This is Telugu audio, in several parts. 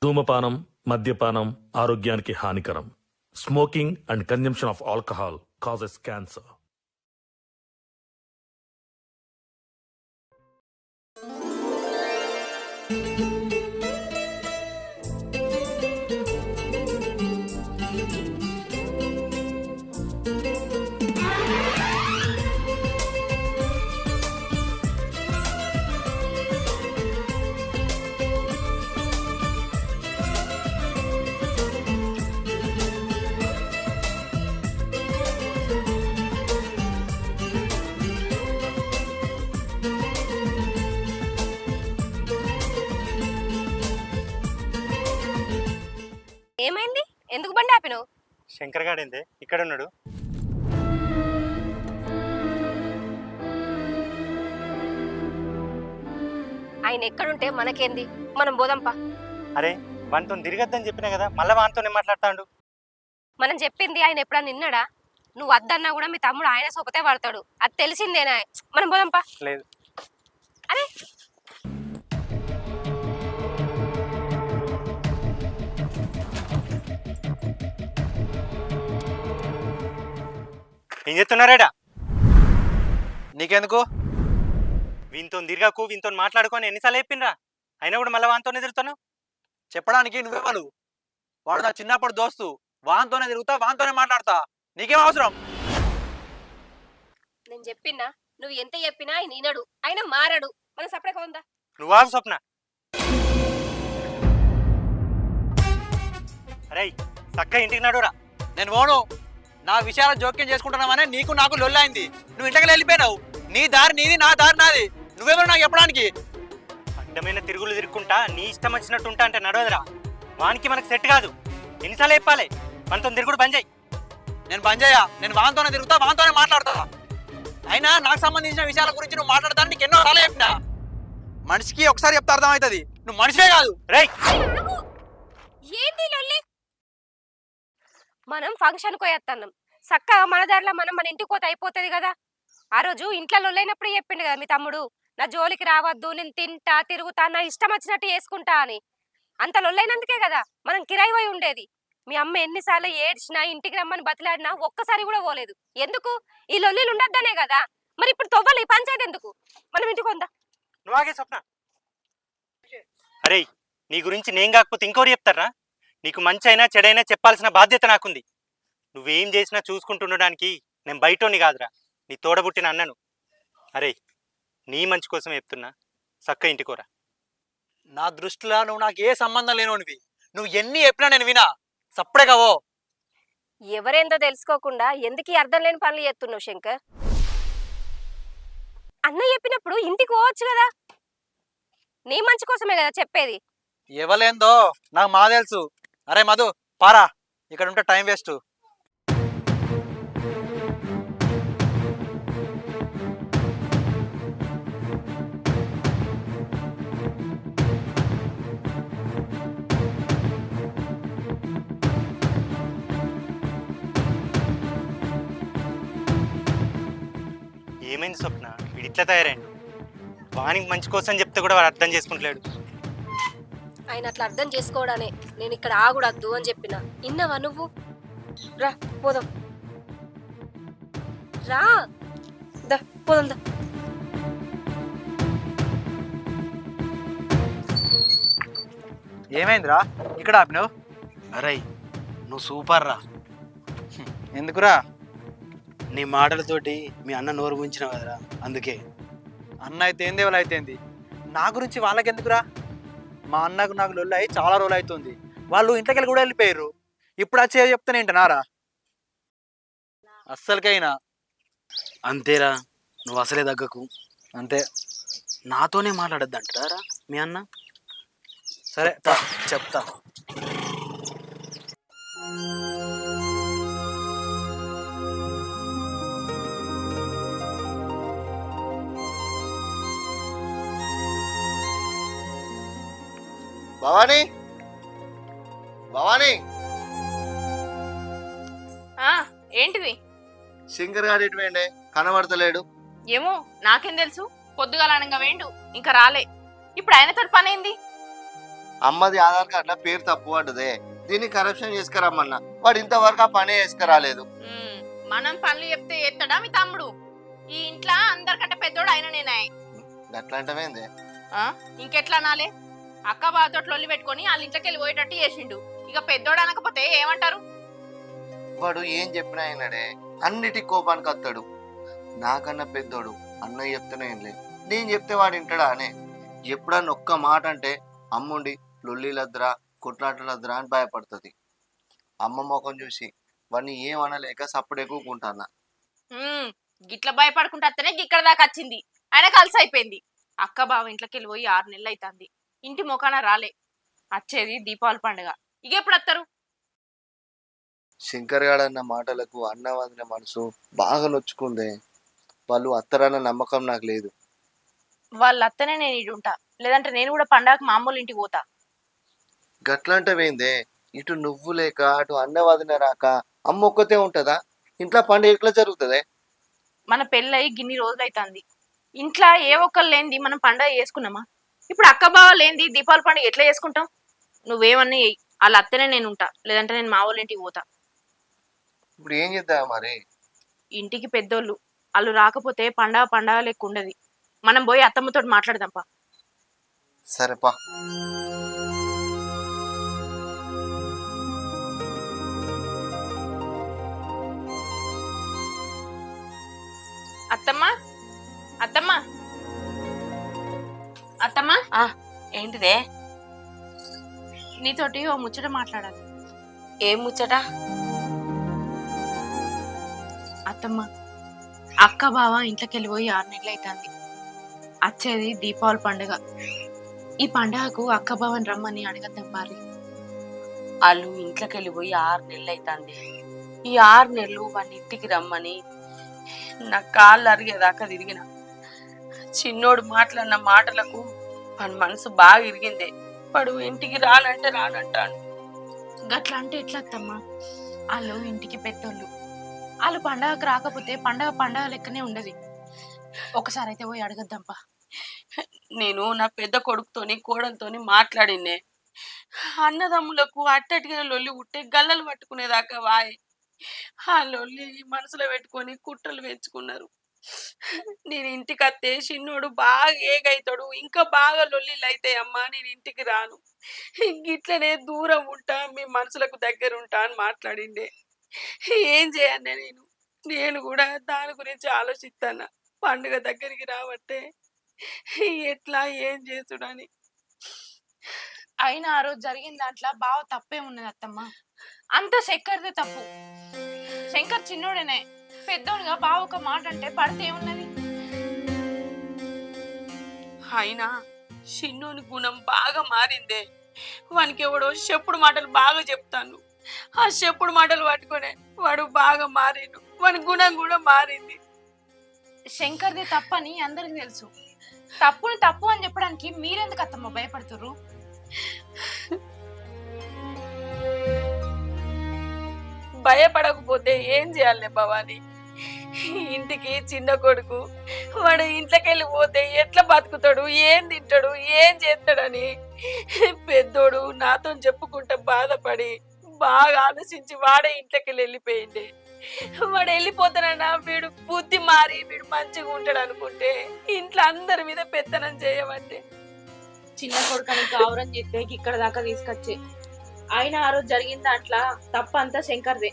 ధూమపానం, మద్యపానం ఆరోగ్యానికి హానికరం. Smoking and consumption of alcohol causes cancer. ఏమైంది? ఎందుకు బండి ఆపినావు? శంకర్ గాడిందే ఇక్కడ ఉన్నాడు. ఆయన ఎక్కడుంటే మనకేంది, మనం పోదాంపా. అరే వానితో తిరగద్దని చెప్పినా కదా, మళ్ళీ వానితోనే మాట్లాడతాడు. మనం చెప్పింది ఆయన ఎప్పుడన్నా నిన్నాడా? నువ్వు వద్దన్నా కూడా మీ తమ్ముడు ఆయన సోపతే పడతాడు, అది తెలిసిందేనా? మనం పోదాంపా. లేదు. అరే ఏం చెప్తున్నారాడా? నీకెందుకు? వీనితో తిరగకు, వీనితో మాట్లాడుకొని ఎన్నిసార్లు చెప్పిండ్రా? అయినా కూడా మళ్ళీ వానితోనే తిరుగుతాను. చెప్పడానికి నువ్వెవరు? వాడు నా చిన్నప్పుడు దోస్తు, వాంతోనే తిరుగుతా, వాంతోనే మాట్లాడతా. నీకేం అవసరం? నేను చెప్పినా నువ్వు ఎంత చెప్పినా ఆయన వినడు, ఆయన మారడు. మనం సపరేట్ ఉందా? నువ్వా స్వప్న? అరే చక్క ఇంటికి నడురా. నేను పోను. నా విషయాలు జోక్యం చేసుకుంటున్నామనే నీకు నాకు లొల్లైంది. నువ్వు ఇంటికి వెళ్ళిపోయినావు. నీ దారి నీది, నా దారి నాది. నువ్వెవరు నాకు చెప్పడానికి? అడ్డమైన తిరుగులు తిరుక్కుంటా నీ ఇష్టం వచ్చినట్టు ఉంటా అంటే నడవదురా. వానికి మనకు సెట్ కాదు. ఎన్నిసార్లు చెప్పాలి? మనతో తిరుగుడు బంద్ చేయి. నేను పని చేయ. నేను వాంతోనే తిరుగుతా, వాంతోనే మాట్లాడతా. అయినా నాకు సంబంధించిన విషయాల గురించి నువ్వు మాట్లాడతాను నీకు ఎన్నో సార్లు చెప్పినా. మనిషికి ఒకసారి చెప్తే అర్థమవుతుంది. నువ్వు మనిషివే కాదు. రేయ్ ఏంది లొల్లి? మనం ఫంక్షన్ పోయేస్తున్నాం, చక్కగా మన దారిలో మనం మన ఇంటికి పోతే అయిపోతుంది కదా. ఆ రోజు ఇంట్లో లొల్లైనప్పుడు చెప్పిండు కదా మీ తమ్ముడు, నా జోలికి రావద్దు, నేను తింటా తిరుగుతా, నా ఇష్టం వచ్చినట్టు చేసుకుంటా అని. అంత లొల్లైనందుకే కదా మనం కిరాయి పోయి ఉండేది. మీ అమ్మ ఎన్నిసార్లు ఏడ్చినా, ఇంటికి రమ్మని బతిలాడినా ఒక్కసారి కూడా పోలేదు. ఎందుకు? ఈ లొల్లిలు ఉండద్దనే కదా. మరి ఇప్పుడు తొవ్వాలి ఈ పంచాయతీ ఎందుకు? మనం ఇంటికి ఉందా? నువ్వాగే స్వప్న. అరే నీ గురించి నేను కాకపోతే ఇంకోరు చెప్తారా? నీకు మంచి అయినా చెడైనా చెప్పాల్సిన బాధ్యత నాకుంది. నువ్వేం చేసినా చూసుకుంటుండడానికి నేను బయటోని కాదురా, నీ తోడబుట్టిన అన్నను. అరే నీ మంచి కోసం చెప్తున్నా, చక్క ఇంటికోరా. నా దృష్టిలో నువ్వు నాకు ఏ సంబంధం లేనోనివి. నువ్వు ఎన్ని చెప్పినా నేను వినా. సప్పుడే కావో. ఎవరేందో తెలుసుకోకుండా ఎందుకు ఈ అర్థం లేని పనులు చేస్తున్నావు శంకర్? అన్న చెప్పినప్పుడు ఇంటికి పోవచ్చు కదా. నీ మంచి కోసమే కదా చెప్పేది. ఎవలేందో నాకు మా తెలుసు. అరే మధు పారా, ఇక్కడ ఉంటే టైం వేస్ట్. ఏమైంది స్వప్న? వీడు ఇట్లా తయారైండు. వానికి మంచి కోసం చెప్తే కూడా వాడు అర్థం చేసుకుంటలేడు. ఆయన అట్లా అర్థం చేసుకోవడానే నేను ఇక్కడ ఆగుడద్దు అని చెప్పిన. ఇన్నవా నువ్వు? రా పోదాం, రా దా పోదాం దా. ఏమైందిరా ఇక్కడ ఆపినావు? అరే నువ్వు సూపర్ రా. ఎందుకురా? నీ మాటలతోటి మీ అన్న నోరు గుంచినావు కదరా, అందుకే. అన్న అయితే ఏంది, ఎవరు అయితే ఏంది, నా గురించి వాళ్ళకెందుకురా? మా అన్నకు నాకు లొల్లి అయి చాలా రోజులు అవుతుంది. వాళ్ళు ఇంట్లోకి వెళ్ళి కూడా వెళ్ళిపోయారు. ఇప్పుడు వచ్చి చెప్తాను ఏంటనారా? అస్సలకైనా అంతేరా, నువ్వు అసలే దగ్గకు. అంతే. నాతోనే మాట్లాడద్దంటారా మీ అన్న? సరే చెప్తా. భవానీ, భవానీ, ఏంటిది? శంకర్ గారు ఎటు వేయండి? కనబడతలేడు. ఏమో నాకేం తెలుసు. పొద్దుగాలనంగా వేండు, ఇంకా రాలే. ఇప్పుడు ఆయనతో పనేంది? అమ్మది ఆధార్ కార్డులో పేరు తప్పు పడ్డదే, దీన్ని కరప్షన్ చేసుకురమ్మన్నా. వాడు ఇంతవరకు ఆ పనే చేసుకురాలేదు. మనం పనులు చెప్తే ఎత్తడా మీ తమ్ముడు? ఈ ఇంట్లో అందరికంటే పెద్దోడు ఆయన నేనే. అట్లా అంటమేంది? ఇంకెట్లా అనాలే? అక్క బాతోటి లొల్లి పెట్టుకొని వాళ్ళ ఇంట్లోకి వెళ్ళి పోయేటట్టు చేసిండు. ఇక పెద్దోడు అనకపోతే ఏమంటారు? వాడు ఏం చెప్పినా అయినాడే, అన్నిటి కోపానికి వస్తాడు. నాకన్నా పెద్దోడు అన్నయ్య చెప్తేనే ఏం లేదు, నేను చెప్తే వాడు వింటాడా అనే. ఎప్పుడన్నా ఒక్క మాట అంటే అమ్ముండి లొల్లిలద్రా కొట్లాటలద్రా అని భయపడుతుంది. అమ్మ ముఖం చూసి వాడిని ఏమనలేక సప్పుడు ఎక్కుకుంటానా. గిట్ల భయపడుకుంటా అత్తనే ఇక్కడ దాకా వచ్చింది. ఆయన కలిసి అయిపోయింది. అక్క బావ ఇంట్లోకి వెళ్ళి పోయి 6 నెలలు అవుతుంది. ఇంటి మొఖాన రాలే. వచ్చేది దీపావళి పండుగ. ఇక ఎప్పుడు వస్తారు? శంకర్ గాడన్న మాటలకు అన్న వదిన మనసు బాగా నొచ్చుకుందే. వాళ్ళు అత్తరన్న నమ్మకం నాకు లేదు. వాళ్ళ అత్తనే నేను ఇటు ఉంటా, లేదంటే నేను కూడా పండగకు మామూలు ఇంటికి పోతా. గట్లంటవేందే? ఇటు నువ్వు లేక అటు అన్న వదిన రాక అమ్మ ఒక్కతే ఉంటదా? ఇంట్లో పండుగ ఎట్లా జరుగుతుంది? మన పెళ్ళయి గిన్ని రోజులు అవుతుంది. ఇంట్లో ఏ ఒక్కరు లేనిది మనం పండగ చేసుకున్నామా? ఇప్పుడు అక్క బావ లేనిది దీపావళి పండుగ ఎట్లా చేసుకుంటాం? నువ్వేమన్నా చెయ్యి, వాళ్ళ అత్తనే నేను ఉంటా, లేదంటే నేను మా వాళ్ళ ఇంటికి పోతా. ఇప్పుడు ఏం చేద్దాం మరి? ఇంటికి పెద్దోళ్ళు వాళ్ళు రాకపోతే పండగ లెక్క ఉండదు. మనం పోయి అత్తమ్మతో మాట్లాడదాంపా. సరేపా. అత్తమ్మా, అత్తమ్మా, అత్తమ్మా. ఏంటిదే? నీతోటి ఓ ముచ్చట మాట్లాడాలి. ఏం ముచ్చట? అత్తమ్మ, అక్క బావ ఇంట్లోకి వెళ్ళి పోయి 6 నెలలు అవుతుంది. వచ్చేది దీపావళి పండుగ. ఈ పండుగకు అక్క బావని రమ్మని అడగద్దాం పారి. వాళ్ళు ఇంట్లోకి వెళ్ళిపోయి 6 నెలలు అవుతుంది. ఈ 6 నెలలు వాడిని ఇంటికి రమ్మని నా కాళ్ళు అరిగేదాకా తిరిగిన. చిన్నోడు మాట్లాడిన మాటలకు వాడి మనసు బాగా ఇరిగిందే. వాడు ఇంటికి రానంటాడు. గట్లా అంటే ఎట్లా అత్తమ్మా? వాళ్ళు ఇంటికి పెద్దోళ్ళు. వాళ్ళు పండగకు రాకపోతే పండగ లెక్కనే ఉండదు. ఒకసారి అయితే పోయి అడగద్దాంపా. నేను నా పెద్ద కొడుకుతోని కోడలతోని మాట్లాడినే. అన్నదమ్ములకు అట్టటిగా లొల్లి ఉట్టే గల్లలు పట్టుకునేదాకా వాయే. ఆ లొల్లి మనసులో పెట్టుకొని కుట్రలు పెంచుకున్నారు. నేను ఇంటికి అత్తే చిన్నోడు బాగా ఏగైతాడు, ఇంకా బాగా లొల్లిలు అవుతాయి. అమ్మా నేను ఇంటికి రాను, ఇట్లనే దూరం ఉంటా, మీ మనసులకు దగ్గర ఉంటా అని మాట్లాడిండే. ఏం చేయాలి నేను కూడా దాని గురించి ఆలోచిస్తాను. పండుగ దగ్గరికి రావట్టే ఎట్లా ఏం చేసుడని. అయినా ఆ రోజు జరిగిన దాంట్లో బావ తప్పే ఉన్నది అత్తమ్మ. అంత శంకర్దే తప్పు. శంకర్ చిన్నోడేనే, పెద్దోడుగా బావ ఒక మాట అంటే పడితే ఏమున్నది? అయినా చిన్నోని గుణం బాగా మారిందే. వానికి ఎవడో చెప్పుడు మాటలు బాగా చెప్తాను. ఆ చెప్పుడు మాటలు పట్టుకునే వాడు బాగా మారిండు. వాని గుణం కూడా మారింది. శంకర్దే తప్పని అందరికి తెలుసు. తప్పుని తప్పు అని చెప్పడానికి మీరెందుకు అత్తమ్మ భయపడుతుర్రు? భయపడకపోతే ఏం చేయాలి భవాని? ఇంటికి చిన్న కొడుకు, వాడు ఇంట్లోకి వెళ్ళిపోతే ఎట్లా బతుకుతాడు, ఏం తింటాడు, ఏం చేస్తాడని పెద్దోడు నాతో చెప్పుకుంటా బాధపడి బాగా ఆలోచించి వాడే ఇంట్లోకి వెళ్ళిపోయింది. వాడు వెళ్ళిపోతానన్నా వీడు బుద్ధి మారి వీడు మంచిగా ఉంటాడు అనుకుంటే ఇంట్లో అందరి మీద పెత్తనం చేయబట్టే. చిన్న కొడుకని గౌరవం చేస్తే ఇక్కడ దాకా తీసుకొచ్చే. ఆయన ఆ రోజు జరిగిన దాంట్లో తప్పు అంతా శంకర్దే.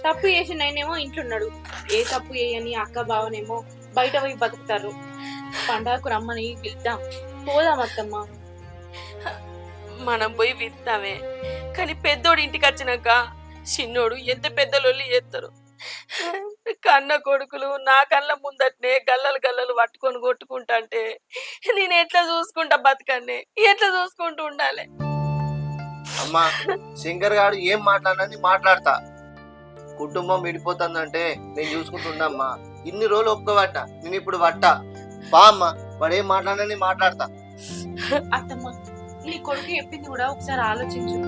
తప్పు చేసిన ఆయనేమో ఇంట్లున్నాడు. ఏ తప్పు చేయని అక్క బావనేమో బయట పోయి బతుకుతారు. పండగకు రమ్మని పిలుద్దాం, పోదాం అత్తమ్మ. మనం పోయి విత్తామే, కానీ పెద్దోడు ఇంటికి వచ్చినాక చిన్నోడు ఎంత పెద్ద లొల్లి చేస్తారు. కన్న కొడుకులు నా కళ్ళ ముందటనే గల్లలు పట్టుకొని కొట్టుకుంటా అంటే నేను ఎట్లా చూసుకుంటా బతకన్నే, ఎట్లా చూసుకుంటూ ఉండాలి? అమ్మా, శంకర్ గారు ఏం మాట్లాడని మాట్లాడతా. కుటుంబం విడిపోతుందంటే నేను చూసుకుంటున్నామ్మా. ఇన్ని రోజులు ఒప్పుకోబట్ట, నేను ఇప్పుడు పట్టా. బా అమ్మా, వాడు ఏం మాట్లాడని మాట్లాడతా. అత్తమ్మ, నీ కొడుకు చెప్పింది కూడా ఒకసారి ఆలోచించు.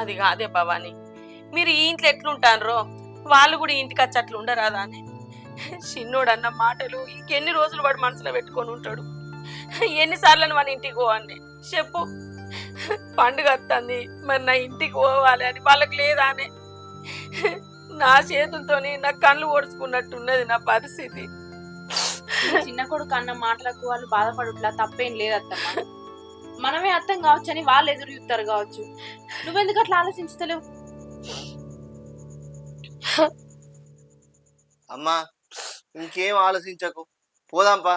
అది కాదే భవాని, మీరు ఈ ఇంట్లో ఎట్లుంటారో వాళ్ళు కూడా ఇంటికి వచ్చి అట్లా ఉండరాదా అని. చిన్నోడు అన్న మాటలు ఇంకెన్ని రోజులు వాడు మనసులో పెట్టుకొని ఉంటాడు. ఎన్నిసార్లు మన ఇంటికి పోవాలి చెప్పు? పండుగ వస్తుంది, మరి నా ఇంటికి పోవాలి అని వాళ్ళకి లేదా అని నా చేతులతోని నా కళ్ళు ఓడ్చుకున్నట్టున్నది నా పరిస్థితి. ఈ చిన్న కొడుకు అన్న మాటలకు వాళ్ళు బాధపడుట్లా తప్పేం లేదు అత్తమ్మ. మనమే అర్థం కావచ్చు అని వాళ్ళు ఎదురు చూస్తారు కావచ్చు. నువ్వెందుకు అట్లా ఆలోచించలేవు? అమ్మా ఇంకేం ఆలోచించకు, పోదాంపా.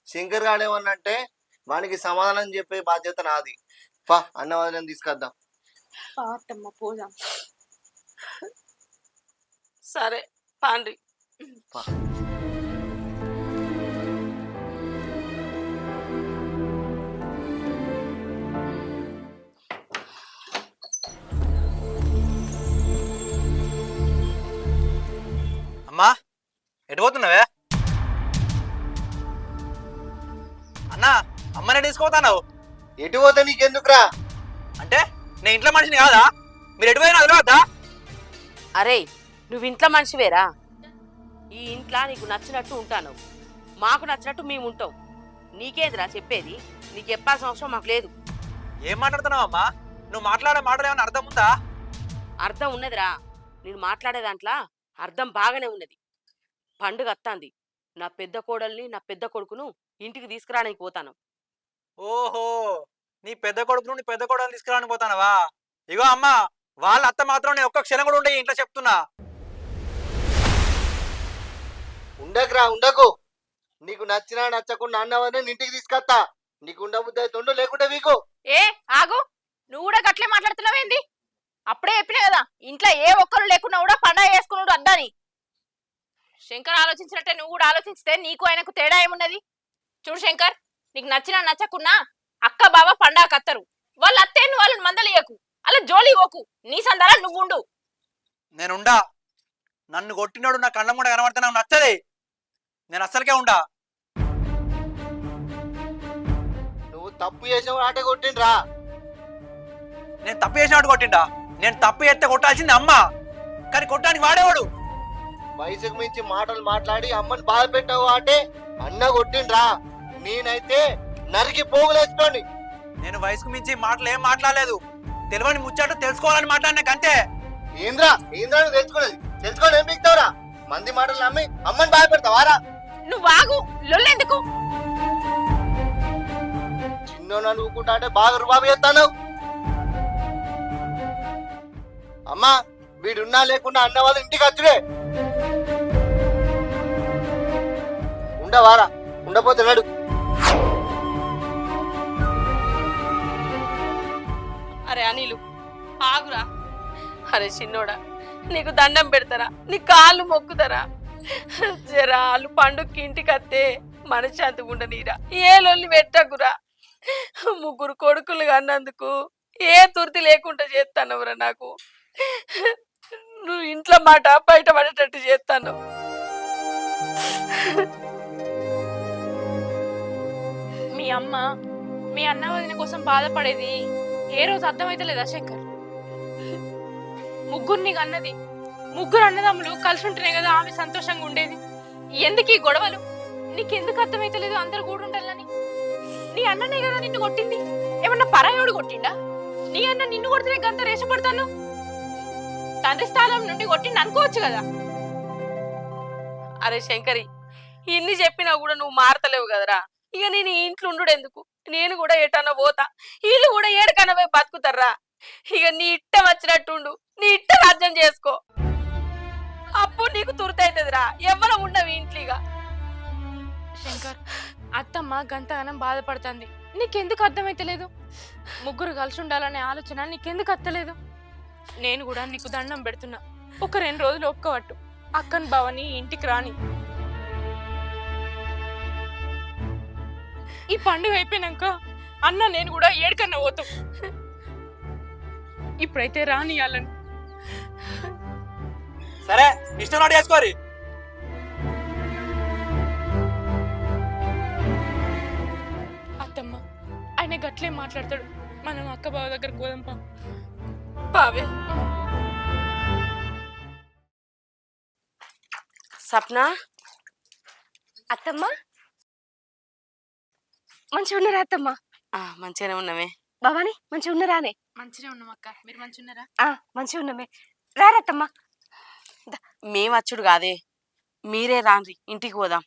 శంకర్ గాడేమన్నంటే వానికి సమాధానం చెప్పే బాధ్యత నాది. పా అన్న వదిలేని తీసుకొద్దాం. అత్తమ్మ పోదాం. సరే పాండ్రి. పా. అమ్మా ఎటు పోతున్నావే? అన్నా అమ్మనే తీసుకోపోతావు ఎటు పోతే నీకెందుకురా? అంటే నేను ఇంట్లో మనిషిని కాదా? మీరు ఎటు పోయినా వదిలేవద్దా? అరే నువ్వు ఇంట్లో మనిషివేరా? ఈ ఇంట్లో నీకు నచ్చినట్టు ఉంటాను, మాకు నచ్చినట్టు మేము ఉంటాం. నీకేదిరా చెప్పేది? నీకు చెప్పాల్సిన అవసరం మాకు లేదు. ఏం మాట్లాడుతున్నావు అమ్మా? నువ్వు మాట్లాడే మాటలు ఏమైనా అర్థం ఉందా? అర్థం ఉన్నదిరా, నేను మాట్లాడే దాంట్లో అర్థం బాగానే ఉన్నది. పండుగ వస్తుంది, నా పెద్ద కోడల్ని నా పెద్ద కొడుకును ఇంటికి తీసుకురానికి పోతాను. ఓహో, నీ పెద్ద కొడుకును నీ పెద్ద కొడుకుని తీసుకురాని పోతానవా? ఇగో అమ్మా, వాళ్ళ అత్త మాత్రం నేను ఒక్క క్షణం కూడా ఉండే ఇంట్లో చెప్తున్నా. ఉండకురా, ఉండకు. నీకు నచ్చినా నచ్చకుండా అన్నవని ఇంటికి తీసుకొస్తా. నీకు ఉండబుద్ధి అయితే ఉండు, లేకుంటే వీకు. ఏ ఆగు, నువ్వు కూడా గట్లే మాట్లాడుతున్నావేంది? అప్పుడే చెప్పినా కదా ఇంట్లో ఏ ఒక్కరు లేకున్నా కూడా పండగ చేసుకున్నాడు అద్దని. శంకర్ ఆలోచించినట్టే నువ్వు కూడా ఆలోచిస్తే నీకు ఆయనకు తేడా ఏమున్నది? చూడు శంకర్, నీకు నచ్చినా నచ్చకున్నా అక్క బావ పండగ కత్తరు. వాళ్ళు అత్తేను వాళ్ళని మందలియకు, అలా జోలి పోకు. నీ సందాలా నువ్వు ఉండు. నేనుండా. నన్ను కొట్టినోడు నా కళ్ళం కూడా కనబడితే నాకు నచ్చదే. నేను అస్సలకే ఉండా. నువ్వు తప్పు చేసావు, ఆట కొట్టిండ్రా. నేను తప్పు చేసినట్టు కొట్టిండా? నేను తప్పు చేస్తే కొట్టాల్సింది అమ్మ, కానీ కొట్టడానికి వాడేవాడు. వయసుకు మించి మాటలు మాట్లాడి అమ్మని బాధ పెట్టావు అంటే అన్న కొట్టిండ్రా. నేనైతే నరికి పోగులేసుకోండి. నేను వయసుకు మించి మాటలు ఏం మాట్లాడలేదు. తెలియని ముచ్చట తెలుసుకోవాలని మాట్లాడినా అంతే. ఏంద్రా ఏంద్రా నువ్వు తెలుసుకోలేదు? తెలుసుకోని ఏం మిగతావురా? మంది మాటలు నమ్మి అమ్మని బాధ పెడతావారా? నువ్వు ఆగు, లొల్లెందుకు? చిన్న అనుకుంటా అంటే బాగా రుబాబు చేస్తాను. అమ్మా వీడున్నా లేకుండా అన్న వాళ్ళు ఇంటికి వచ్చుడే. ఉండవారా? ఉండపోతే నడు. అరే అనిలు ఆగురా. అరే చిన్నోడా, నీకు దండం పెడతారా, నీ కాళ్ళు మొక్కుతారా? జరా వాళ్ళు పండుగకి ఇంటికి వస్తే మనశ్శాంతి ఉండనీరా. ఏ లొల్లి పెట్టకురా. ముగ్గురు కొడుకులు అన్నందుకు ఏ తుర్తి లేకుండా చేస్తానవరా నాకు. నువ్వు ఇంట్లో మాట బయట పడేటట్టు చేస్తాను. మీ అమ్మ మీ అన్న వదిన కోసం బాధపడేది ఏ రోజు అర్థమైతే లేదా శంకర్? ముగ్గురిని అన్నది, ముగ్గురు అన్నదమ్ములు కలిసి ఉంటేనే కదా ఆమె సంతోషంగా ఉండేది. ఎందుకు ఈ గొడవలు? నీకెందుకు అర్థమైతే లేదు అందరు కూడా ఉండాలని? నీ అన్ననే కదా నిన్ను కొట్టింది, ఏమన్నా పరాయోడు కొట్టిండా? నీ అన్న నిన్ను కొడితే గంత రేషపడతాను. తండ్రి స్థానం నుండి కొట్టిండి అనుకోవచ్చు కదా. అరే శంకరి, ఇన్ని చెప్పినా కూడా నువ్వు మారతలేవు కదరా. ఇక నేను ఈ ఇంట్లో ఉండు ఎందుకు? నేను కూడా ఎటన్నా పోతా, వీళ్ళు కూడా ఏడకన్నా పోయి బతుకుతారా. ఇక నీ ఇట్ట వచ్చినట్టుండు, నీ ఇట్ట రాజ్యం చేసుకో. అప్పుడు నీకు తుర్తవుతుందిరా, ఎవరు ఉండవు ఇంట్లో. ఇక శంకర్, అత్తమ్మ గంతగానం బాధపడుతుంది, నీకెందుకు అర్థమైతలేదు? ముగ్గురు కలిసి ఉండాలనే ఆలోచన నీకెందుకు అత్తలేదు? నేను కూడా నీకు దండం పెడుతున్నా, ఒక 2 రోజులు ఒక్కవట్టు అక్కని బావని ఇంటికి రాని. ఈ పండుగ అయిపోయినాక అన్న నేను కూడా ఏడుకన్నా పోతాం. ఇప్పుడైతే రానియాలని. సరే ఇష్టం నాటి చేసుకోరి. అత్తమ్మ ఆయన గట్లే మాట్లాడతాడు, మనం అక్క బావ దగ్గరకు పోదాంపా. బావే సప్న, అత్తమ్మ మంచిగా ఉన్నారా అత్తమ్మ? మంచిగానే ఉన్నామే. భవాని మంచిగా ఉన్నారానే? మంచిగా ఉన్నాం అక్క, మీరు మంచిగా ఉన్నారా? మంచిగా ఉన్నామే. రారత్తమ్మ. మేము వచ్చుడు కాదే, మీరే రాండ్రి, ఇంటికి పోదాం.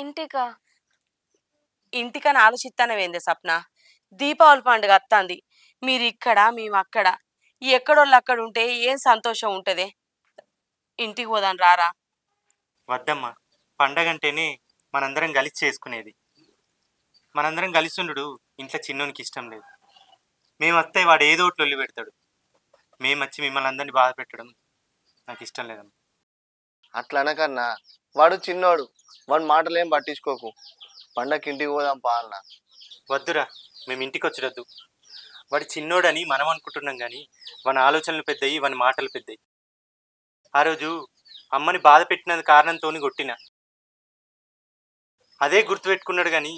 ఇంటికా? ఇంటికని ఆలోచిస్తానవేందే సప్న? దీపావళి పండుగ వస్తుంది, మీరు ఇక్కడ మేము అక్కడ, ఎక్కడోళ్ళు అక్కడ ఉంటే ఏం సంతోషం ఉంటదే. ఇంటికి పోదాం రారా. వద్దమ్మా, పండగ అంటేనే మనందరం కలిసి చేసుకునేది. మనందరం కలిసి ఉండు ఇంట్లో చిన్నోనికి ఇష్టం లేదు. మేము వస్తే వాడు ఏదో ఒకటి లొల్లి పెడతాడు. మేము వచ్చి మిమ్మల్ని అందరినీ బాధ పెట్టడం నాకు ఇష్టం లేదమ్మా. అట్లా అనకన్నా, వాడు చిన్నోడు, వాడి మాటలు ఏం పట్టించుకోకు. పండగకి ఇంటికి పోదాం పా అన్న. వద్దురా, మేము ఇంటికి వచ్చేటద్దు. వాడు చిన్నోడని మనం అనుకుంటున్నాం కానీ వాని ఆలోచనలు పెద్దయి, వాని మాటలు పెద్దయి. ఆ రోజు అమ్మని బాధ పెట్టినది కారణంతో కొట్టిన, అదే గుర్తుపెట్టుకున్నాడు కానీ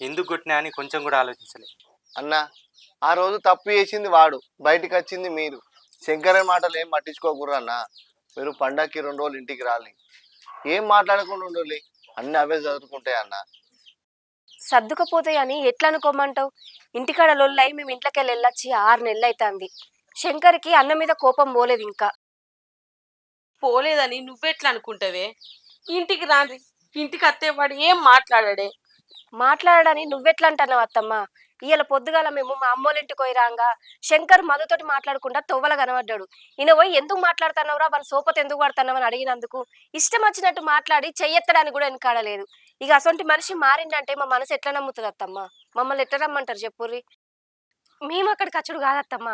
ఎందుకు కొట్టినా అని కొంచెం కూడా ఆలోచించలేదు. అన్న, ఆ రోజు తప్పు చేసింది వాడు, బయటికి వచ్చింది మీరు. శంకరన్ మాటలు ఏం పట్టించుకోకూడదు అన్న. మీరు పండగకి 2 రోజులు ఇంటికి రాలి, ఏం మాట్లాడకుండా ఉండాలి. అన్ని అవే చదువుకుంటాయి అన్న. సర్దుకపోతాయి అని ఎట్లా అనుకోమంటావు? ఇంటికాడ లొల్లై మేము ఇంట్లోకి వెళ్ళొచ్చి 6 నెలలు అవుతుంది. శంకర్కి అన్న మీద కోపం పోలేదు ఇంకా. పోలేదని నువ్వెట్లా అనుకుంటావే? ఇంటికి రాండ్రి, ఇంటికి అత్తే వాడు ఏం మాట్లాడాడే. మాట్లాడని నువ్వెట్లా అంటున్నావు అత్తమ్మ? ఇవాళ పొద్దుగాల మేము మా అమ్మోళ్ళ ఇంటికి పోయి రాగా శంకర్ మధుతోటి మాట్లాడకుండా తొవ్వల కనబడ్డాడు. ఈయన పోయి ఎందుకు మాట్లాడుతున్నావురా, వాళ్ళ సోపతి ఎందుకు పడుతున్నావు అని అడిగినందుకు ఇష్టం వచ్చినట్టు మాట్లాడి చెయ్యెత్తడానికి కూడా వెనకాడలేదు. ఇక అసొంటి మనిషి మారిందంటే మా మనసు ఎట్లా నమ్ముతుంది అత్తమ్మ? మమ్మల్ని ఎట్లా రమ్మంటారు చెప్పుర్రి? మేము అక్కడికి వచ్చుడు కాదత్తమ్మ,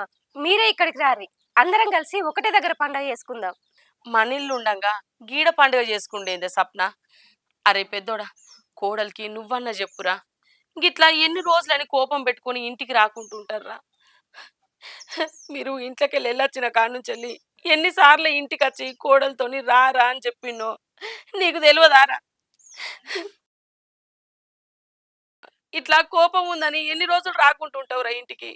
మీరే ఇక్కడికి రారి. అందరం కలిసి ఒకటే దగ్గర పండుగ చేసుకుందాం. మనిల్లు ఉండంగా గీడ పండుగ చేసుకుండేందే సప్న? అరే పెద్దోడా, కోడలికి నువ్వన్న చెప్పురా. గిట్లా ఎన్ని రోజులని కోపం పెట్టుకొని ఇంటికి రాకుంటుంటారా? మీరు ఇంట్లోకి వెళ్ళొచ్చిన కానుంచెల్లి ఎన్నిసార్లు ఇంటికి వచ్చి కోడలతోని రారా అని చెప్పినో నీకు తెలియదారా? ఇట్లా కోపం ఉందని ఎన్ని రోజులు రాకుంటుంటావురా ఇంటికి?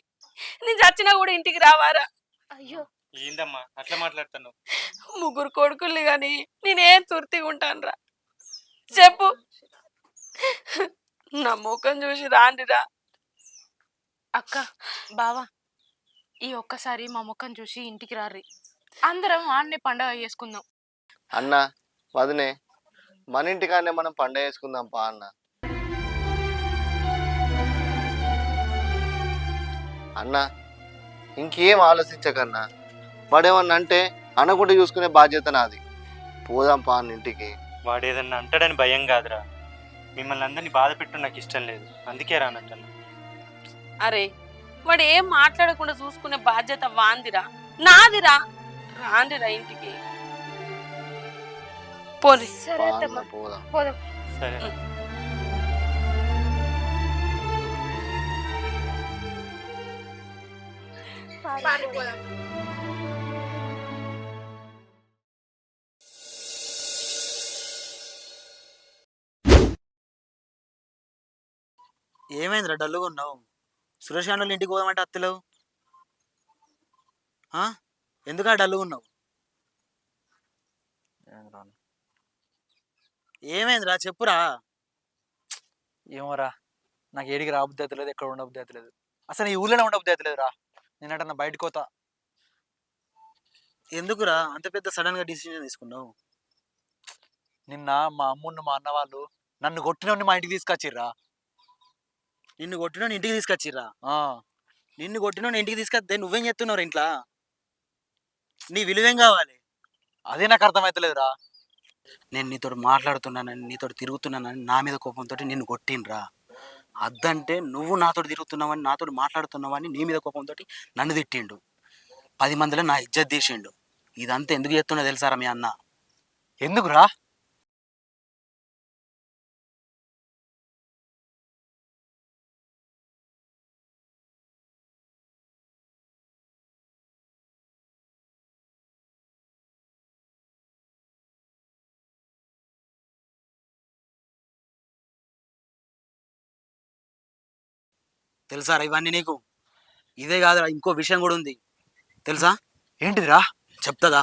నేను చచ్చినా కూడా ఇంటికి రావారా? అయ్యో, ఏందమ్మా అట్లా మాట్లాడుతున్నావు? 3 కొడుకుల్ని గాని నేనేం తుర్తిగా ఉంటానురా చెప్పు. నా ముఖం చూసి రాండిరా. అక్క, బావా, ఈ ఒక్కసారి మా ముఖం చూసి ఇంటికి రారి. అందరం ఆన్నే పండగ చేసుకుందాం. అన్న, వదినే, మన ఇంటికాడనే మనం పండగ చేసుకుందాం పా అన్న. అన్న, ఇంకేం ఆలోచించకన్నా. వాడేమన్నా అంటే అనకుండా చూసుకునే బాధ్యత నాది. పోదాం పా అన్న ఇంటికి. వాడు ఏదన్నా అంటాడని భయం కాదురా, మిమ్మల్ని అందరినీ బాధ పెట్టడం నాకు ఇష్టం లేదు, అందుకే రానంటున్నా. అరే వాడు ఏం మాట్లాడకుండా చూసుకునే బాధ్యత వాందిరా, నాదిరా. రాండిరా ఇంటికి. పోరి. సరే పా అత్తమ్మ, అన్న, పోదాం. పోదాం. సరే. ఏమైందిరా డల్లుగా ఉన్నావు? సురేష్ గాండ్ల ఇంటికి పోదామంటే అత్తలేవు. ఎందుకా డల్లుగా ఉన్నావు? ఏమైందిరా చెప్పురా. ఏమోరా, నాకు ఏడికి రాబుద్ది అవుతలేదు, ఎక్కడ ఉండబుద్ది అవుతలేదు. అసలు ఈ ఊళ్ళోనే ఉండబుద్ది అవుతలేదు రా. నేనంటే బయటకు పోతా. ఎందుకురా అంత పెద్ద సడన్ గా డిసిజన్ తీసుకున్నావు? నిన్న మా అమ్మున్న మా అన్న వాళ్ళు నన్ను కొట్టినోడిని మా ఇంటికి తీసుకొచ్చిర్రా. నిన్ను కొట్టినోని ఇంటికి తీసుకొచ్చిర్రా? నిన్ను కొట్టినోని ఇంటికి తీసుకొస్తే నువ్వేం చెప్తున్నావు ఇంట్లో? నీ విలువేం కావాలి? అదే నాకు అర్థమవుతలేదురా. నేను నీతో మాట్లాడుతున్నానని, నీతో తిరుగుతున్నానని నా మీద కోపంతో నిన్ను కొట్టినరా. అద్దంటే నువ్వు నాతో తిరుగుతున్నావని, నాతో మాట్లాడుతున్నావని నీ మీద కోపంతో నన్ను తిట్టిండు. 10 మందిలో నా ఇజ్జత్ తీసిండు. ఇదంతా ఎందుకు చేస్తున్నా తెలుసారా మీ అన్న? ఎందుకురా? తెలుసారా ఇవన్నీ నీకు? ఇదే కాదురా, ఇంకో విషయం కూడా ఉంది తెలుసా? ఏంటిదిరా? చెప్తాదా?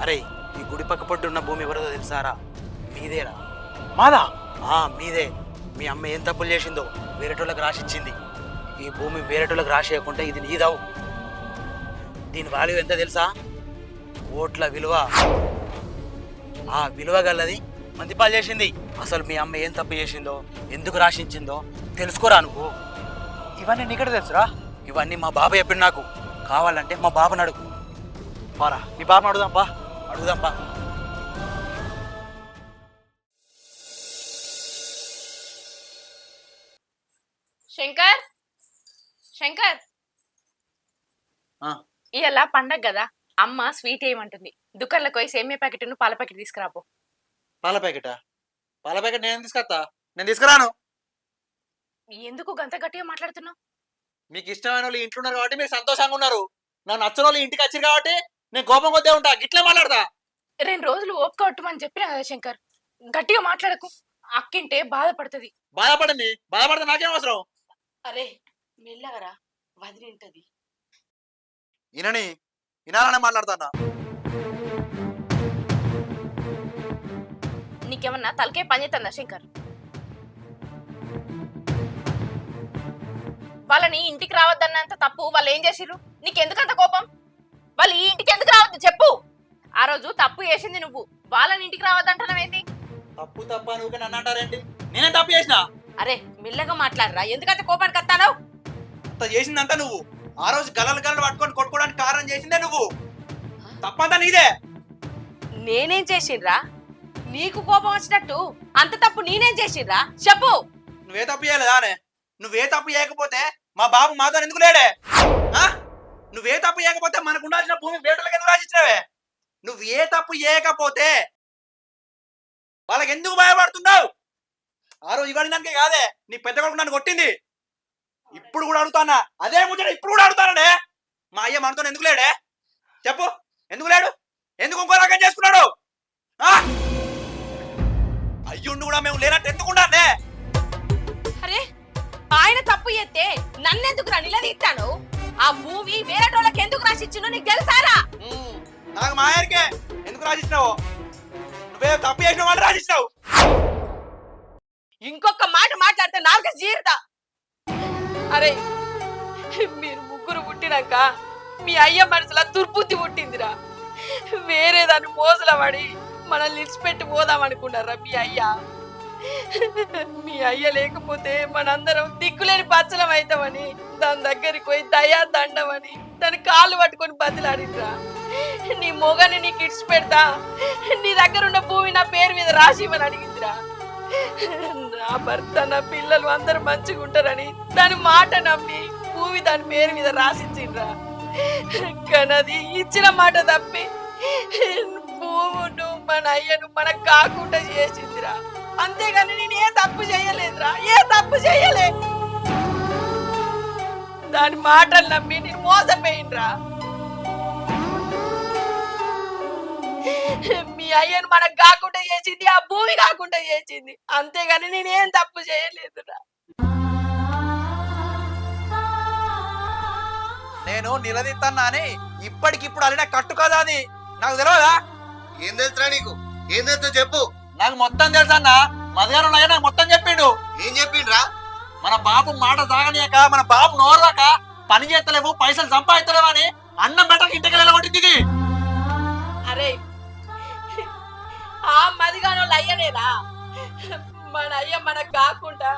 అరే, ఈ కుడి పక్క పొట్టు ఉన్న భూమి ఎవరిదో తెలుసారా? మీదేరా. మాదా? మీదే. మీ అమ్మ ఏం తప్పులు చేసిందో వేరేటోళ్ళకి రాసిచ్చింది. ఈ భూమి వేరేటోళ్ళకి రాసేయకుండా ఇది నీదవు. దీని వాల్యూ ఎంత తెలుసా? కోట్ల విలువ. ఆ విలువ గలది మంది పాలు చేసింది. అసలు మీ అమ్మ ఏం తప్పు చేసిందో, ఎందుకు రాసించిందో తెలుసుకోరా నువ్వు. ఇవన్నీ నీకడ తెలుసురా? ఇవన్నీ మా బాబు చెప్పిన నాకు. కావాలంటే మా బాబుని అడుగు. పారా, నీ బాబుని అడుగుదాంపా. అడుగుదాంపా. శంకర్, శంకర్, ఆ. ఇవాళ పండగ కదా, అమ్మ స్వీట్ ఏమంటుంది? దుకాణంలోకి పోయి సేమియా ప్యాకెట్ పాల ప్యాకెట్ తీసుకురాపో. పాల ప్యాకెటా? పాల ప్యాకెట్ నేను తీసుకొస్తా. నేను తీసుకురాను. ఎందుకు గంత గట్టిగా మాట్లాడుతున్నావు? మీకు ఇష్టమైన వాళ్ళు ఇంట్లో ఉన్నారు కాబట్టి మీరు సంతోషంగా ఉన్నారు. నాకు నచ్చిన వాళ్ళు ఇంటికి వచ్చారు కాబట్టి నేను కోపం కొద్దే ఉంటా. గిట్లే మాట్లాడతా. 2 రోజులు ఓపిక కొట్టమని చెప్పినా కదా శంకర్, గట్టిగా మాట్లాడకు. అక్కింటే బాధపడుతుంది. బాధపడండి, బాధపడితే నాకేం అవసరం? అరే మెల్లగరా, వదిలింటది. వినని వినాలనే మాట్లాడతానా? నీకేమన్నా తలకే పని చేస్తుందా శంకర్? వాళ్ళని ఇంటికి రావద్దన్నంత తప్పు వాళ్ళు ఏం చేసిర్రు? నీకెందుకంత కోపం? వాళ్ళు ఈ ఇంటికి ఎందుకు రావద్దు చెప్పు. ఆ రోజు తప్పు చేసింది నువ్వు, వాళ్ళని ఇంటికి రావద్దంటున్నావేంటి? తప్పు తప్ప నువ్వు నన్ను అంటారేంటి? నేనేం తప్పు చేసినా? అరే మెల్లగా మాట్లాడరా, ఎందుకంత కోపానికి వస్తానవు? అంత చేసిందంతా నువ్వు. ఆ రోజు గలలు గలలు పట్టుకొని కొట్టుకోవడానికి కారణం చేసిందే నువ్వు. తప్పంతా నీదే. నేనేం చేసిండ్రా? నీకు కోపం వచ్చినట్టు అంత తప్పు నేనేం చేసిండ్రా చెప్పు. నువ్వే తప్పు చేయలేదానే? నువ్వే తప్పు చేయకపోతే మా బాబు మాతో ఎందుకు లేడే? నువ్వే తప్పు చేయకపోతే మనకు ఉండాల్సిన భూమి వేటలకు ఎందుకు రాసిచ్చినావే? నువ్వు ఏ తప్పు చేయకపోతే వాళ్ళకి ఎందుకు భయపడుతున్నావు? ఆ రోజు ఇవాళ దానికే కాదే నీ పెద్ద కొడుకు నన్ను కొట్టింది. ఇప్పుడు కూడా అడుగుతానా అదే ముచ్చట. ఇప్పుడు కూడా అడుగుతానే, మా అయ్య మనతో ఎందుకు లేడే? చెప్పు, ఎందుకు లేడు? ఎందుకు ఇంకో రకం చేసుకున్నాడు? అయ్యుండి కూడా మేము లేనట్టు ఎందుకున్నానే? అరే ఆయన తప్పు చేస్తే నన్నెందుకు రా నిలదీస్తాను? ఆ మూవీ వేరే వాళ్ళకి ఎందుకు రాసిచ్చిందో నీకు తెలుసారా? నాకు మా ఆయనకే ఎందుకు రాసిచ్చినావు? నువ్వే తప్పు చేసిన వాళ్ళు రాసిచ్చినావు. ఇంకొక మాట మాట్లాడితే నాకు జీరదా. అరే మీరు ముగ్గురు పుట్టినాక మీ అయ్య మనసులో దుర్బుద్ధి పుట్టిందిరా. వేరే దాన్ని మోసల పడి మనల్ని ఇచ్చిపెట్టి పోదాం అనుకున్నారా మీ అయ్య? మీ అయ్య లేకపోతే మనందరం దిక్కులేని పచ్చలం అవుతామని దాని దగ్గరికి పోయి దయా దండమని దాని కాళ్ళు పట్టుకొని బతిలాడిందిరా. నీ మొగని నీకు ఇడిచి పెడతా, నీ దగ్గర ఉన్న భూమి నా పేరు మీద రాసిమని అడిగిందిరా. నా భర్త నా పిల్లలు అందరూ మంచిగా ఉంటారని దాని మాట నమ్మి భూమి దాని పేరు మీద రాసిచ్చిండ్రా. కానీ అది ఇచ్చిన మాట తప్పి భూమును మన అయ్యను మనకు కాకుండా చేసిందిరా. అంతేగాని నేను ఏ తప్పు చేయలేదురా, ఏ తప్పు చేయలే. దాని మాటలు నమ్మి నేను మోసపోయినరా. మీ అయ్యను మనకు కాకుండా చేసింది, ఆ భూమి కాకుండా చేసింది. అంతేగాని నేనేం తప్పు చేయలేదురా. నేను నిలదీస్తానా అని ఇప్పటికిప్పుడు అలిన కట్టు కదా అది నాకు తెలియదా? ఏం తెలుసురా నీకు? ఏం తెలుసు చెప్పు. నాకు మొత్తం తెలుసన్నా. మధ్యాహ్నం అయ్యా నాకు మొత్తం చెప్పిండు. ఏం చెప్పిండ్రా? మన బాబు మాట సాగనీయక, మన బాబు నోరువాక పని చేస్తలేవు, పైసలు సంపాదిస్తలేవు అని అన్నం పెట్టక ఇంటికి వెళ్ళగొట్టింది. అరే ఆ మదిగానోళ్ళు అయ్యనేరా. మన అయ్య మనకు కాకుండా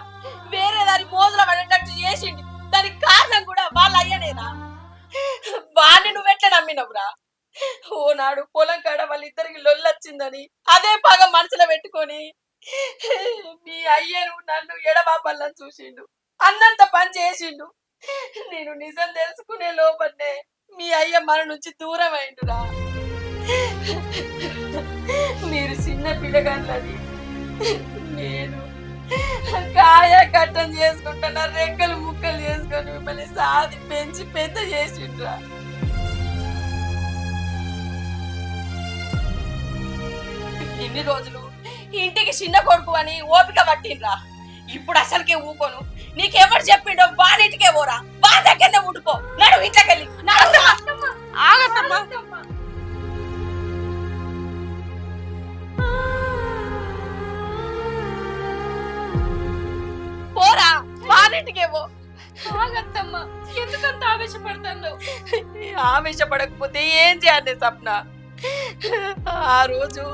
వేరే దాని మోజులో పడేటట్టు చేసిండు. దానికి కారణం కూడా వాళ్ళ అయ్యనేరా. వాడిని నువ్వెట్లా నమ్మినవురా? ఓనాడు పొలం కాడ వాళ్ళిద్దరికి లొల్లొచ్చిందని అదే పగ మనసులో పెట్టుకొని మీ అయ్యను నన్ను ఎడబాపల్లని చూసిండు, అన్నంత పని చేసిండు. నేను నిజం తెలుసుకునే లోపలనే మీ అయ్య మన నుంచి దూరం అయిండురా. మీరు చిన్న పిల్లగాళ్ళని నేను కాయ కట్టం చేసుకుంటున్నా, రెక్కలు ముక్కలు చేసుకొని మిమ్మల్ని సాది పెంచి పెద్ద చేసిండ్రా. ఇన్ని రోజులు ఇంటికి చిన్న కొడుకు అని ఓపిక పట్టిండ్రా. ఇప్పుడు అసలుకే ఊకోను. నీకెవరు చెప్పిండో వాడింటికే పోరా, వా దగ్గరనే ఉండిపో. నడు ఇంట్లోకెళ్ళి. ఆగమ్మా. బానింటికేమో. ఆగత్తమ్మా, ఎందుకంత ఆవేశపడతాను? ఆవేశపడకపోతే ఏం చేయాలి సప్న? ఆ రోజు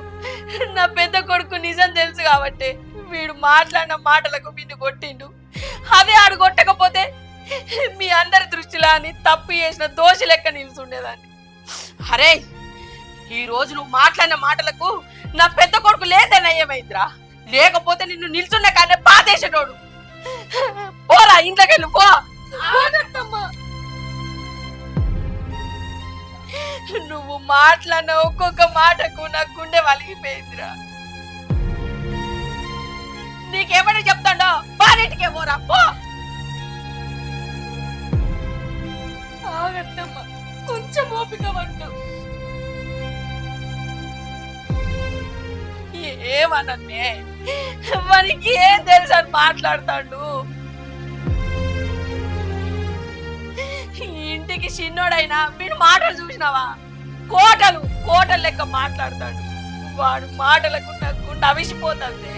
నా పెద్ద కొడుకు నిజం తెలుసు కాబట్టి వీడు మాట్లాడిన మాటలకు వీడిని కొట్టిండు. అదే ఆడు కొట్టకపోతే మీ అందరి దృష్టిలో అని తప్పు చేసిన దోషి లెక్క నిలుచుండేదాన్ని. అరే ఈ రోజు నువ్వు మాట్లాడిన మాటలకు నా పెద్ద కొడుకు లేదే నయ్యమైందిరా. లేకపోతే నిన్ను నిల్చున్న కానీ పాదేసేటోడు. పోరా ఇంట్లోకి వెళ్ళు పో. నువ్వు మాట్లాడిన ఒక్కొక్క మాటకు నా గుండె వలిగిపోయిందిరా. నీకేమని చెప్తాడో బానింటికే పోరా పో. ఆగత్తమ్మా, కొంచెం ఓపిక పట్టు. ఏమనన్నే మనకి ఏం తెలుసు అని మాట్లాడతాడు. ఇంటికి చిన్నోడైనా వీడు మాటలు చూసినావా? కోటలు కోటలు లెక్క మాట్లాడతాడు. వాడు మాటలకు నాకు గుండె అవిసిపోతుంది.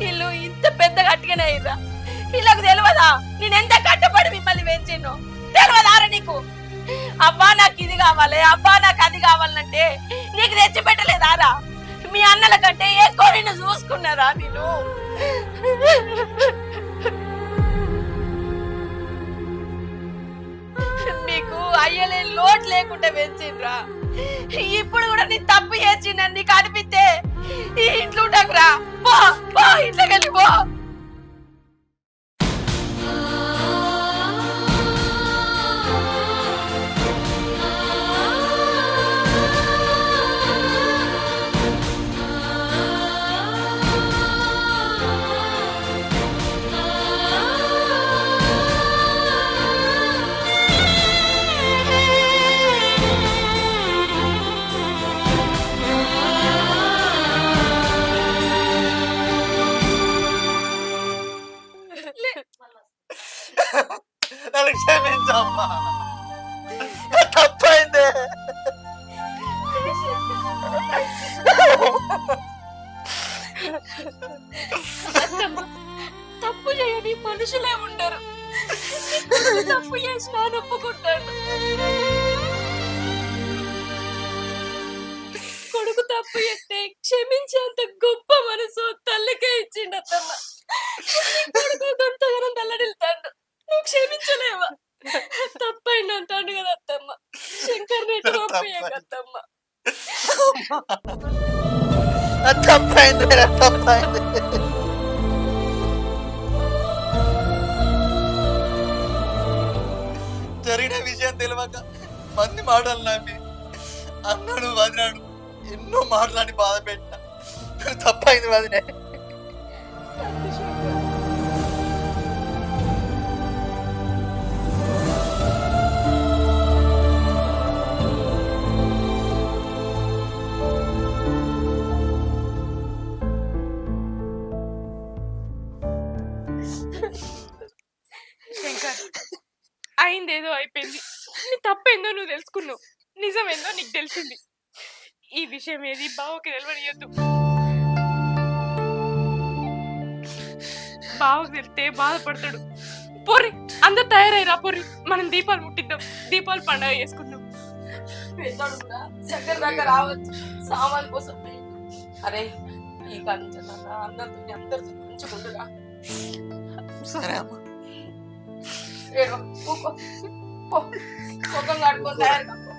ఇల్లు ఇంత పెద్దగా అట్టుగానే అయ్యిరా. ఇళ్ళకు తెలియదా నేనెంత కట్టబడి మిమ్మల్ని పెంచిన్నో? తెలియదారా నీకు? అబ్బా నాకు ఇది కావాలి, అబ్బా నాకు అది కావాలంటే నీకు తెచ్చి పెట్టలేదారా? మీ అన్నల కంటే ఎక్కువ నిన్ను చూసుకున్నారా నేను? మీకు అయ్యలే లోటు లేకుండా పెంచిండ్రా. ఇప్పుడు కూడా నీ తప్పు చేసిందని నీకు అనిపిస్తే ఈ ఇంట్లో ఉండకురా. పో పో, ఇంట్లోకి వెళ్ళి పో. నన్ను క్షమించమ్మా, తప్పైందే. తప్పు చేయని మనుషులే ఉండరు. తప్పు చేసినా ఒప్పుకుంటాడు. కొడుకు తప్పు చేస్తే క్షమించేంత గొప్ప మనసు తల్లికే ఇచ్చిండు అత్తమ్మ. కొడుకు కొంతగానం తల్లడిల్తాడు, నువ్వు క్షమించలేవా? తప్పైంది అంటాడు కదా అత్తమ్మ. శంకర్ నెట్టు పంపించకత్తమ్మ. తప్పైంది తప్పైంది. జరిగిన విషయం తెలియక మంది మాటలు నమ్మి అన్నాడు వదినాడు ఎన్నో మాటలని బాధ పెట్టిన. తప్పైంది వదినే. శంకర్, అయిందేదో అయిపోయింది. నీ తప్పేందో నువ్వు తెలుసుకున్నావు, నిజమేందో నీకు తెలిసింది. ఈ విషయం ఏది బావకి నిలవనియద్దు. బావకు తెలిస్తే బాధపడతాడు. పోరి, అందరు తయారైరా పోరి, మనం దీపాలు ముట్టిద్దాం, దీపాలు పండుగ చేసుకుందాం. పెద్దోడు కూడా చక్కెర దాకా రావచ్చు సామాన్ కోసం. అరే ఈ కాలించా అందరితో అందరితో ఉంచుకుంటురా. సరే అమ్మా. ఏడో ముఖం కడుకో, తయారు కాకో.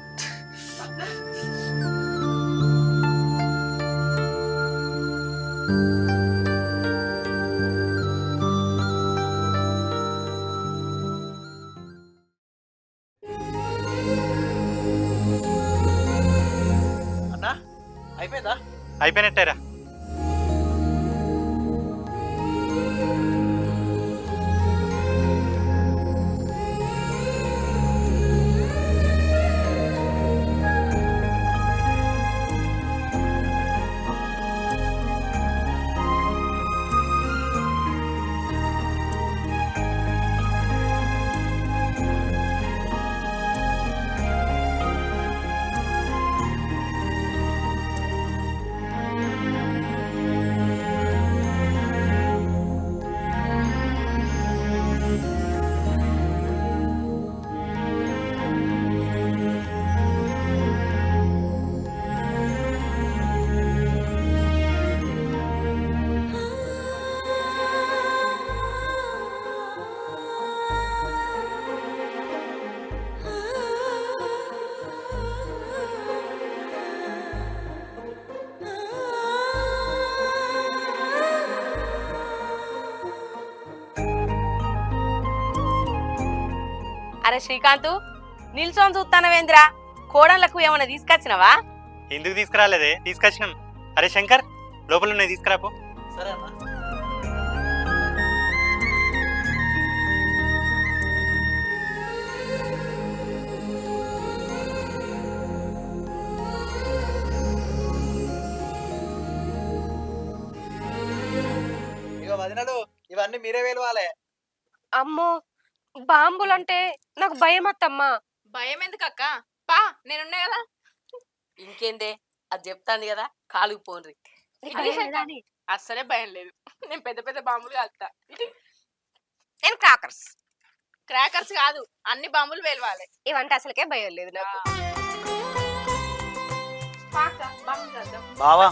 అన్నా అయిపోయిందా? అయిపోయినట్టేరా. అరే శ్రీకాంత్ నిల్చొని చూస్తానవేంద్రా కోడళ్లకు ఏమైనా తీసుకొచ్చినవా? ఎందుకు తీసుకురాలేదే, తీసుకొచ్చినాం. అరే శంకర్, లోపల ఉన్నాయి తీసుకురాపో. సరే అన్న. ఇక వదినలు ఇవన్నీ మీరే వేలవాలే. అమ్మో బాంబులంటే నాకు భయం అత్తమ్మా. భయం ఎందుకు అక్క? పా నేనున్నా కదా. ఇంకేందే అది చెప్తాంది కదా, కాలుకు పోన్రి. అస్సలే భయం లేదు. నేను పెద్ద పెద్ద బాంబులు కాల్తా. నేను క్రాకర్స్. క్రాకర్స్ కాదు, అన్ని బాంబులు వేలవాలి. ఇవంటే అసలుకే భయం లేదు నాకు. బావా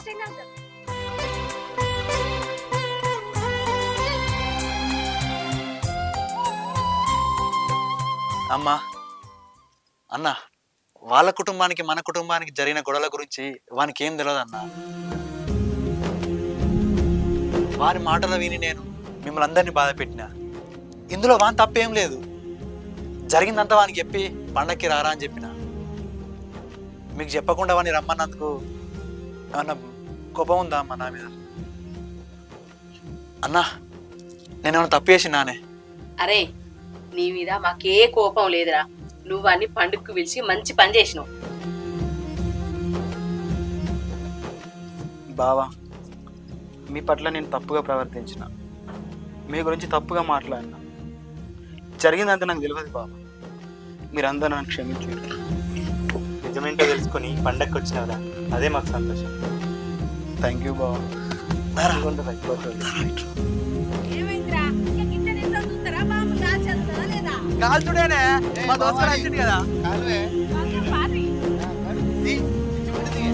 అమ్మా అన్న, వాళ్ళ కుటుంబానికి మన కుటుంబానికి జరిగిన గొడవల గురించి వానికి ఏం తెలియదు అన్న. వారి మాటలు విని నేను మిమ్మల్ని అందరినీ బాధ పెట్టిన. ఇందులో వాని తప్పేం లేదు. జరిగిందంతా వానికి చెప్పి పండక్కి రారా అని చెప్పిన. మీకు చెప్పకుండా వాడిని రమ్మన్నందుకు ఏమన్నా కోపం ఉందా అమ్మ నా మీద? అన్నా నేనేమన్నా తప్పు చేసినానే? అరే నీ మీద మాకే కోపం లేదురా, నువ్వు అన్ని పండుగకు పిలిచి మంచి పని చేసినావు. బావా మీ పట్ల నేను తప్పుగా ప్రవర్తించిన, మీ గురించి తప్పుగా మాట్లాడినా. జరిగిందంతా నాకు తెలియదు బాబా, మీరందరూ నన్ను క్షమించండి. నిజమేంటో తెలుసుకొని పండక్కి వచ్చినవరా, అదే మాకు సంతోషం. థ్యాంక్ యూ బావా. కాల్చుడేనే మా దోస్తులు వచ్చింది కదా. కాలువే ది, చిచ్చుబుడ్డి దిగే.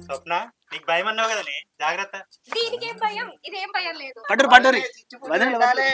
స్వప్న, నీకు భయం అన్నావు కదనే, జాగ్రత్త. దీనికి ఏం భయం, ఇదేం భయం లేదు. పడ్డరు చిచ్చుబుడ్డి పెట్టాలే.